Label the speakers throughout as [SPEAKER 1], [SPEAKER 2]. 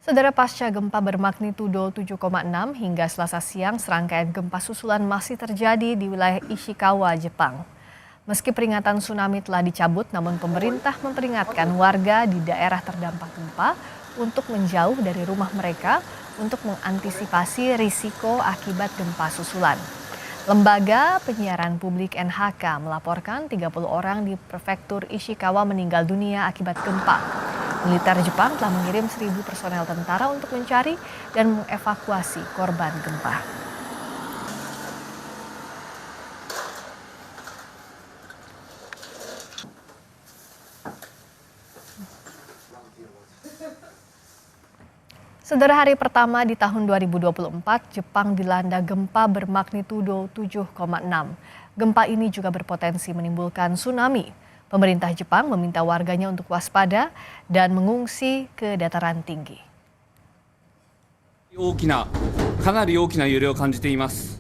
[SPEAKER 1] Saudara, pasca gempa bermagnitudo 7,6 hingga Selasa siang, serangkaian gempa susulan masih terjadi di wilayah Ishikawa, Jepang. Meski peringatan tsunami telah dicabut, namun pemerintah memperingatkan warga di daerah terdampak gempa untuk menjauh dari rumah mereka untuk mengantisipasi risiko akibat gempa susulan. Lembaga penyiaran publik NHK melaporkan 30 orang di prefektur Ishikawa meninggal dunia akibat gempa. Militer Jepang telah mengirim 1.000 personel tentara untuk mencari dan mengevakuasi korban gempa. Saudara, hari pertama di tahun 2024, Jepang dilanda gempa bermagnitudo 7,6. Gempa ini juga berpotensi menimbulkan tsunami. Pemerintah Jepang meminta warganya untuk waspada dan mengungsi ke dataran tinggi.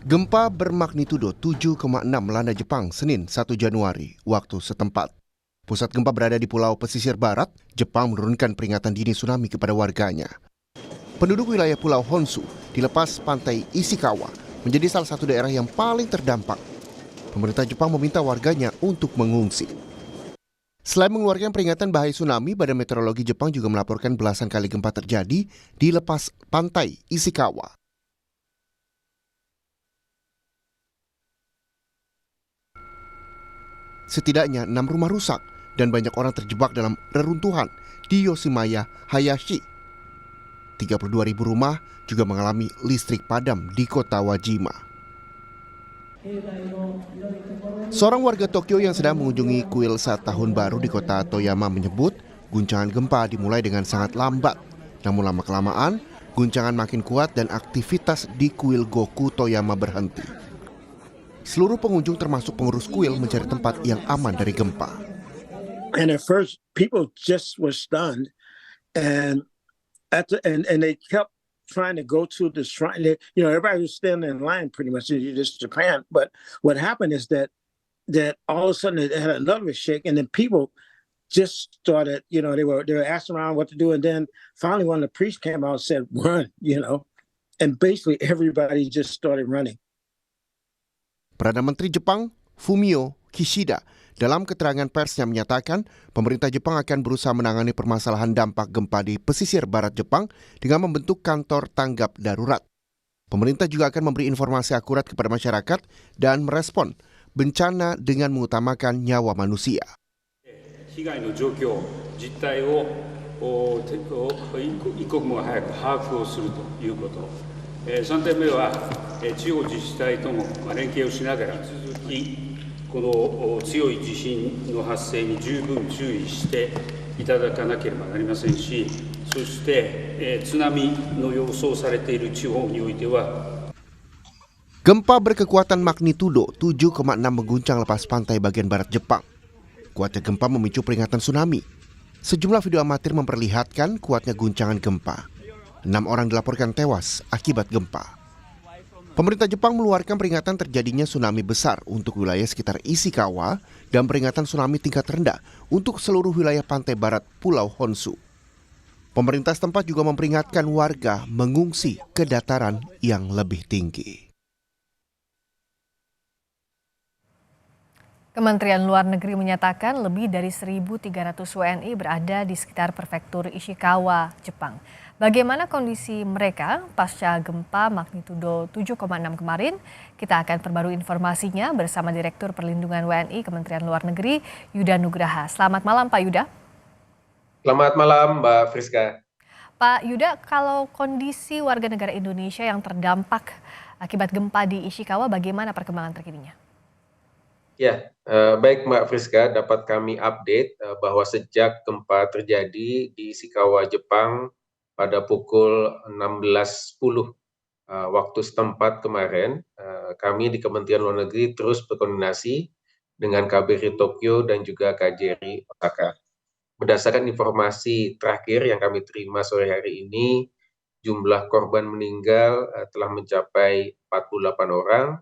[SPEAKER 2] Gempa bermagnitudo 7,6 melanda Jepang Senin 1 Januari waktu setempat. Pusat gempa berada di Pulau Pesisir Barat. Jepang menurunkan peringatan dini tsunami kepada warganya. Penduduk wilayah Pulau Honshu di lepas pantai Ishikawa menjadi salah satu daerah yang paling terdampak. Pemerintah Jepang meminta warganya untuk mengungsi. Selain mengeluarkan peringatan bahaya tsunami, Badan Meteorologi Jepang juga melaporkan belasan kali gempa terjadi di lepas pantai Ishikawa. Setidaknya 6 rumah rusak dan banyak orang terjebak dalam reruntuhan di Yoshimaya, Hayashi. 32.000 rumah juga mengalami listrik padam di kota Wajima. Seorang warga Tokyo yang sedang mengunjungi kuil saat tahun baru di kota Toyama menyebut guncangan gempa dimulai dengan sangat lambat. Namun lama-kelamaan, guncangan makin kuat dan aktivitas di kuil Goku Toyama berhenti. Seluruh pengunjung termasuk pengurus kuil mencari tempat yang aman dari gempa.
[SPEAKER 3] And at first, people just were stunned, and they kept trying to go to the shrine. Everybody was standing in line pretty much. It's Japan, but what happened is that all of a sudden it had another shake, and then people just started. They were asking around what to do, and then finally one of the priests came out and said, "Run!" And basically everybody just started running.
[SPEAKER 2] Perdana Menteri Jepang Fumio Kishida dalam keterangan persnya menyatakan pemerintah Jepang akan berusaha menangani permasalahan dampak gempa di pesisir barat Jepang dengan membentuk kantor tanggap darurat. Pemerintah juga akan memberi informasi akurat kepada masyarakat dan merespon bencana dengan mengutamakan nyawa manusia.
[SPEAKER 4] 被害の状況、実態を一刻も早く把握をするということ。3点目は地方自治体とも連携をしながら続きこの強い地震の発生に十分注意していただかなければなりませんし、そして津波の予想されている地方においては
[SPEAKER 2] Gempa berkekuatan magnitudo 7,6 mengguncang lepas pantai bagian barat Jepang. Kuatnya gempa memicu peringatan tsunami. Sejumlah video amatir memperlihatkan kuatnya guncangan gempa. 6 orang dilaporkan tewas akibat gempa. Pemerintah Jepang mengeluarkan peringatan terjadinya tsunami besar untuk wilayah sekitar Ishikawa dan peringatan tsunami tingkat rendah untuk seluruh wilayah pantai barat Pulau Honshu. Pemerintah setempat juga memperingatkan warga mengungsi ke dataran yang lebih tinggi.
[SPEAKER 1] Kementerian Luar Negeri menyatakan lebih dari 1.300 WNI berada di sekitar prefektur Ishikawa, Jepang. Bagaimana kondisi mereka pasca gempa magnitudo 7,6 kemarin? Kita akan perbarui informasinya bersama Direktur Perlindungan WNI Kementerian Luar Negeri, Yuda Nugraha. Selamat malam, Pak Yuda.
[SPEAKER 5] Selamat malam, Mbak Friska.
[SPEAKER 1] Pak Yuda, kalau kondisi warga negara Indonesia yang terdampak akibat gempa di Ishikawa, bagaimana perkembangan terkininya?
[SPEAKER 5] Ya, baik Mbak Friska, dapat kami update bahwa sejak gempa terjadi di Ishikawa, Jepang pada pukul 16.10 waktu setempat kemarin, kami di Kementerian Luar Negeri terus berkoordinasi dengan KBRI Tokyo dan juga KJRI Osaka. Berdasarkan informasi terakhir yang kami terima sore hari ini, jumlah korban meninggal telah mencapai 48 orang,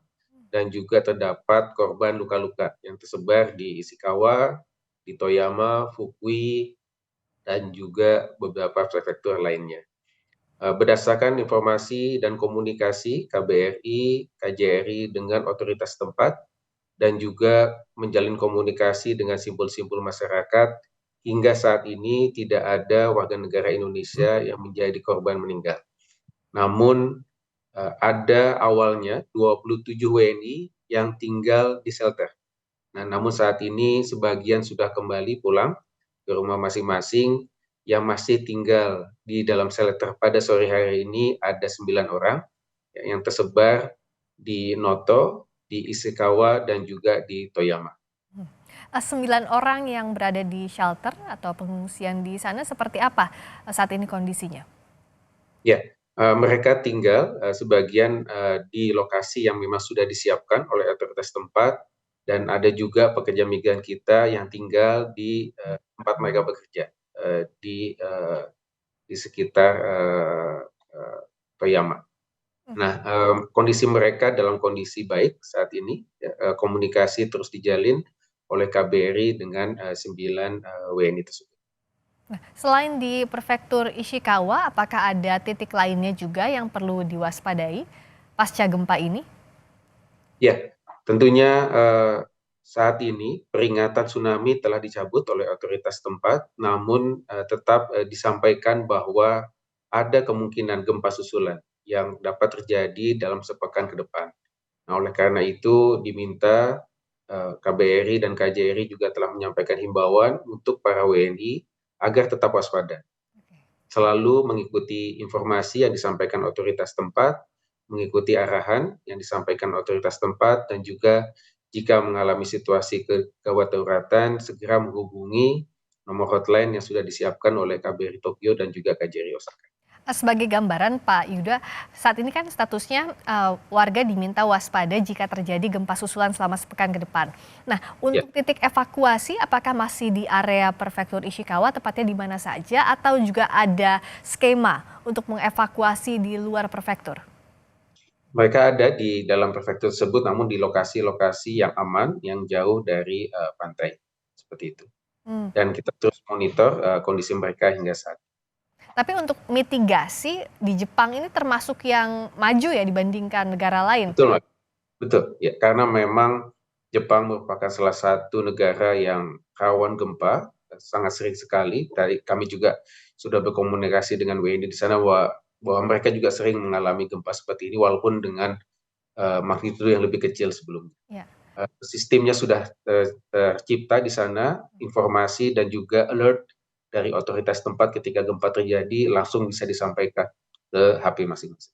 [SPEAKER 5] dan juga terdapat korban luka-luka yang tersebar di Ishikawa, di Toyama, Fukui, dan juga beberapa prefektur lainnya. Berdasarkan informasi dan komunikasi KBRI, KJRI dengan otoritas tempat, dan juga menjalin komunikasi dengan simpul-simpul masyarakat, hingga saat ini tidak ada warga negara Indonesia yang menjadi korban meninggal. Namun ada awalnya 27 WNI yang tinggal di shelter. Nah, namun saat ini sebagian sudah kembali pulang ke rumah masing-masing. Yang masih tinggal di dalam shelter pada sore hari ini ada 9 orang yang tersebar di Noto, di Ishikawa, dan juga di Toyama.
[SPEAKER 1] 9 orang yang berada di shelter atau pengungsian di sana seperti apa saat ini kondisinya?
[SPEAKER 5] Ya, mereka tinggal sebagian di lokasi yang memang sudah disiapkan oleh otoritas tempat, dan ada juga pekerja migran kita yang tinggal di tempat mereka bekerja di sekitar Toyama. Nah, kondisi mereka dalam kondisi baik saat ini. Komunikasi terus dijalin oleh KBRI dengan 9 WNI tersebut.
[SPEAKER 1] Nah, selain di Prefektur Ishikawa, apakah ada titik lainnya juga yang perlu diwaspadai pasca gempa ini?
[SPEAKER 5] Ya, tentunya saat ini peringatan tsunami telah dicabut oleh otoritas tempat, namun tetap disampaikan bahwa ada kemungkinan gempa susulan yang dapat terjadi dalam sepekan ke depan. Nah, oleh karena itu diminta KBRI dan KJRI juga telah menyampaikan himbauan untuk para WNI agar tetap waspada. Selalu mengikuti informasi yang disampaikan otoritas tempat, mengikuti arahan yang disampaikan otoritas tempat, dan juga jika mengalami situasi kegawat dauratan, segera menghubungi nomor hotline yang sudah disiapkan oleh KBRI Tokyo dan juga KJRI Osaka.
[SPEAKER 1] Sebagai gambaran Pak Yuda, saat ini kan statusnya warga diminta waspada jika terjadi gempa susulan selama sepekan ke depan. Nah, untuk titik evakuasi apakah masih di area Prefektur Ishikawa, tepatnya di mana saja, atau juga ada skema untuk mengevakuasi di luar prefektur?
[SPEAKER 5] Mereka ada di dalam prefektur tersebut, namun di lokasi-lokasi yang aman, yang jauh dari pantai, seperti itu. Dan kita terus monitor kondisi mereka hingga saat ini.
[SPEAKER 1] Tapi untuk mitigasi di Jepang ini termasuk yang maju ya dibandingkan negara lain?
[SPEAKER 5] Betul, ya, karena memang Jepang merupakan salah satu negara yang rawan gempa, sangat sering sekali. Kami juga sudah berkomunikasi dengan WNI di sana bahwa mereka juga sering mengalami gempa seperti ini walaupun dengan magnitudo yang lebih kecil sebelumnya.
[SPEAKER 1] Ya.
[SPEAKER 5] Sistemnya sudah tercipta di sana, informasi dan juga alert dari otoritas tempat ketika gempa terjadi langsung bisa disampaikan ke HP masing-masing.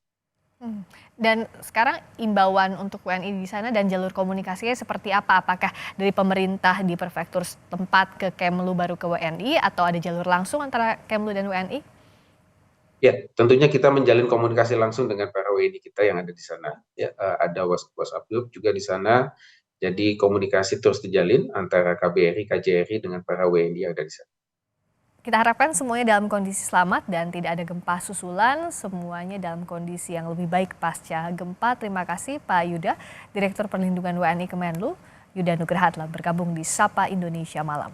[SPEAKER 1] Dan sekarang imbauan untuk WNI di sana dan jalur komunikasinya seperti apa? Apakah dari pemerintah di prefektur tempat ke Kemlu baru ke WNI atau ada jalur langsung antara Kemlu dan WNI?
[SPEAKER 5] Ya, tentunya kita menjalin komunikasi langsung dengan para WNI kita yang ada di sana. Ya, ada WhatsApp group juga di sana. Jadi komunikasi terus dijalin antara KBRI, KJRI dengan para WNI yang ada di sana.
[SPEAKER 1] Kita harapkan semuanya dalam kondisi selamat dan tidak ada gempa susulan, semuanya dalam kondisi yang lebih baik pasca gempa. Terima kasih Pak Yuda, Direktur Perlindungan WNI Kemenlu. Yuda Nugraha telah bergabung di Sapa Indonesia Malam.